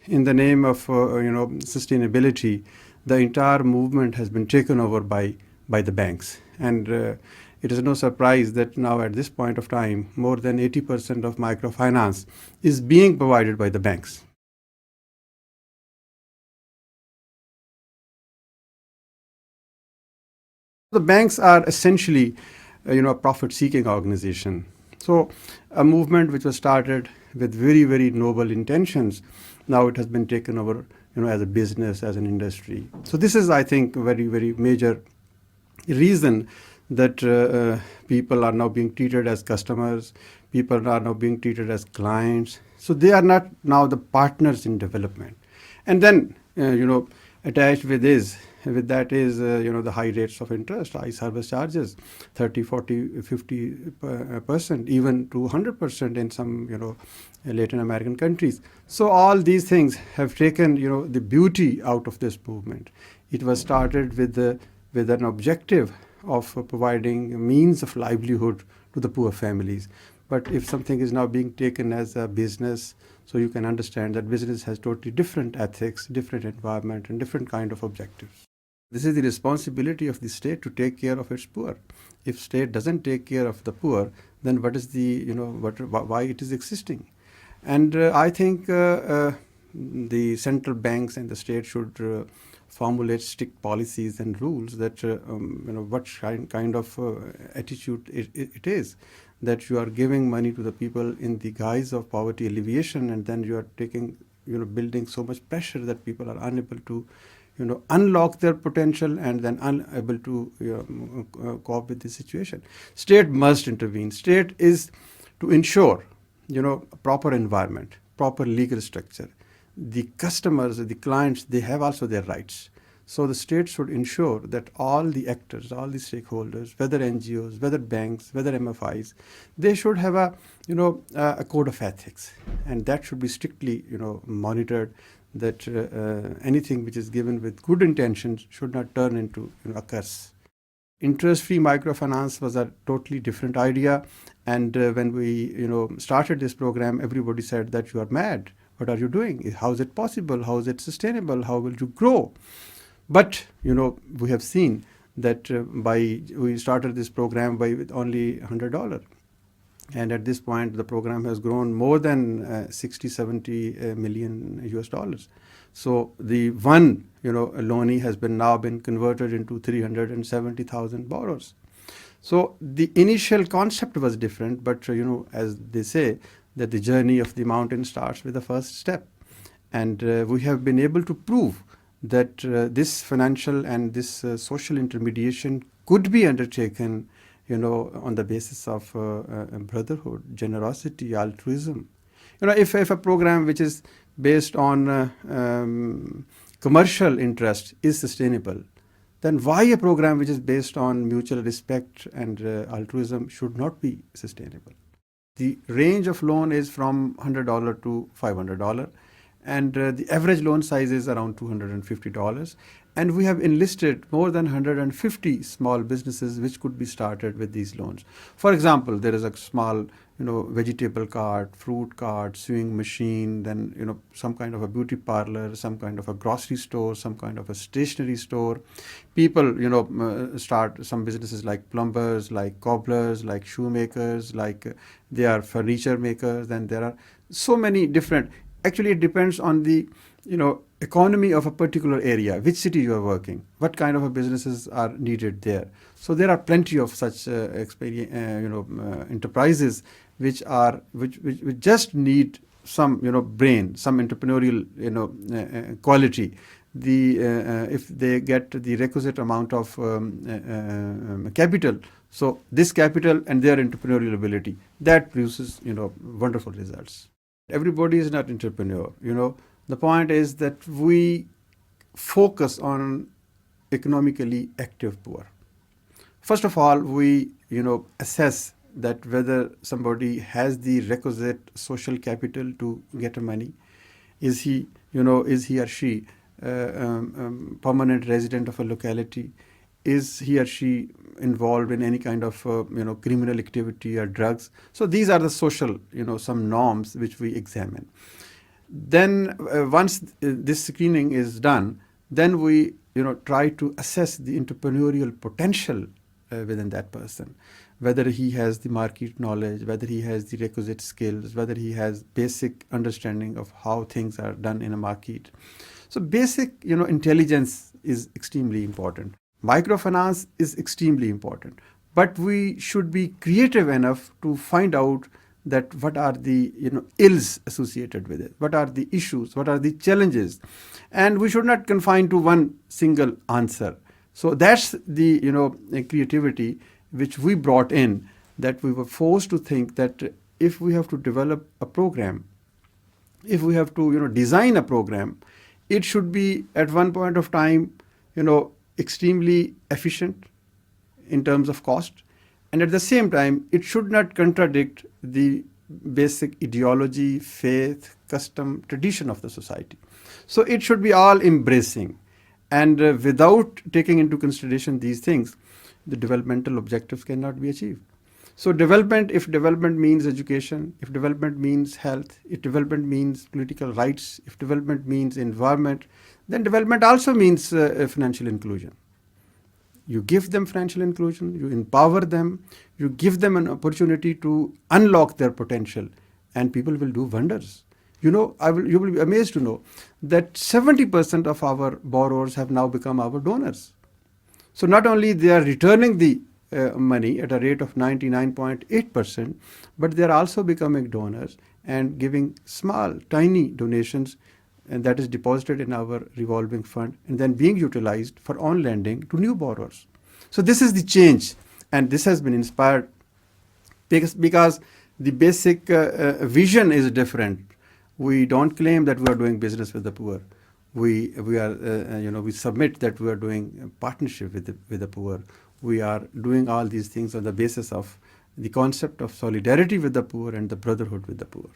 in the name of sustainability, the entire movement has been taken over by the banks. And it is no surprise that now at this point of time, more than 80% of microfinance is being provided by the banks. The banks are essentially, a profit-seeking organization. So a movement which was started with very, very noble intentions, now it has been taken over, as a business, as an industry. So this is, I think, a very, very major reason that people are now being treated as customers, people are now being treated as clients. So they are not now the partners in development. And then, attached with that is, the high rates of interest, high service charges, 30, 40, 50%, even to 100% in some, Latin American countries. So all these things have taken, the beauty out of this movement. It was started with an objective of providing means of livelihood to the poor families. But if something is now being taken as a business, so you can understand that business has totally different ethics, different environment, and different kind of objectives. This is the responsibility of the state to take care of its poor. If state doesn't take care of the poor, then what is why it is existing? And I think the central banks and the state should formulate strict policies and rules that what kind of attitude it is, that you are giving money to the people in the guise of poverty alleviation, and then you are taking, building so much pressure that people are unable to unlock their potential and then unable to cope with the situation. State must intervene. State is to ensure a proper environment, proper legal structure. The customers, the clients, they have also their rights. So the state should ensure that all the actors, all the stakeholders, whether NGOs, whether banks, whether MFIs, they should have a code of ethics, and that should be strictly monitored, that anything which is given with good intentions should not turn into a curse. Interest-free microfinance was a totally different idea, and when we started this program, everybody said that you are mad. What are you doing? How is it possible? How is it sustainable? How will you grow? But we have seen that we started this program with only $100. And at this point, the program has grown more than 60, 70 million US dollars. So the one, loanee has now been converted into 370,000 borrowers. So the initial concept was different, but as they say, that the journey of the mountain starts with the first step. And we have been able to prove that this financial and this social intermediation could be undertaken on the basis of brotherhood, generosity, altruism. If a program which is based on commercial interest is sustainable, then why a program which is based on mutual respect and altruism should not be sustainable? The range of loan is from $100 to $500, and the average loan size is around $250. And we have enlisted more than 150 small businesses which could be started with these loans. For example, there is a small, vegetable cart, fruit cart, sewing machine, then, some kind of a beauty parlor, some kind of a grocery store, some kind of a stationery store. People, start some businesses like plumbers, like cobblers, like shoemakers, like they are furniture makers. Then there are so many different. Actually, it depends on the, economy of a particular area, which city you are working, what kind of a businesses are needed there. So there are plenty of such enterprises which just need some brain, some entrepreneurial quality. If they get the requisite amount of capital, so this capital and their entrepreneurial ability, that produces wonderful results. Everybody is not entrepreneur. The point is that we focus on economically active poor. First of all, we assess that whether somebody has the requisite social capital to get money. Is he or she permanent resident of a locality? Is he or she involved in any kind of criminal activity or drugs? So these are the social some norms which we examine. Then once this screening is done, then we try to assess the entrepreneurial potential within that person, whether he has the market knowledge, whether he has the requisite skills, whether he has basic understanding of how things are done in a market. So basic intelligence is extremely important. Microfinance is extremely important, but we should be creative enough to find out that what are the ills associated with it, what are the issues, what are the challenges, and we should not confine to one single answer. So that's the creativity which we brought in, that we were forced to think that if we have to develop a program, if we have to design a program, it should be at one point of time extremely efficient in terms of cost, and at the same time it should not contradict the basic ideology, faith, custom, tradition of the society. So it should be all embracing, and without taking into consideration these things, the developmental objectives cannot be achieved. So development, if development means education, if development means health, if development means political rights, if development means environment, then development also means financial inclusion. You give them financial inclusion, you empower them, you give them an opportunity to unlock their potential, and people will do wonders. You will be amazed to know that 70% of our borrowers have now become our donors. So not only they are returning the money at a rate of 99.8%, but they are also becoming donors and giving small, tiny donations, and that is deposited in our revolving fund and then being utilized for on lending to new borrowers. So this is the change, and this has been inspired because the basic vision is different. We don't claim that we are doing business with the poor. We submit that we are doing partnership with the poor. We are doing all these things on the basis of the concept of solidarity with the poor and the brotherhood with the poor.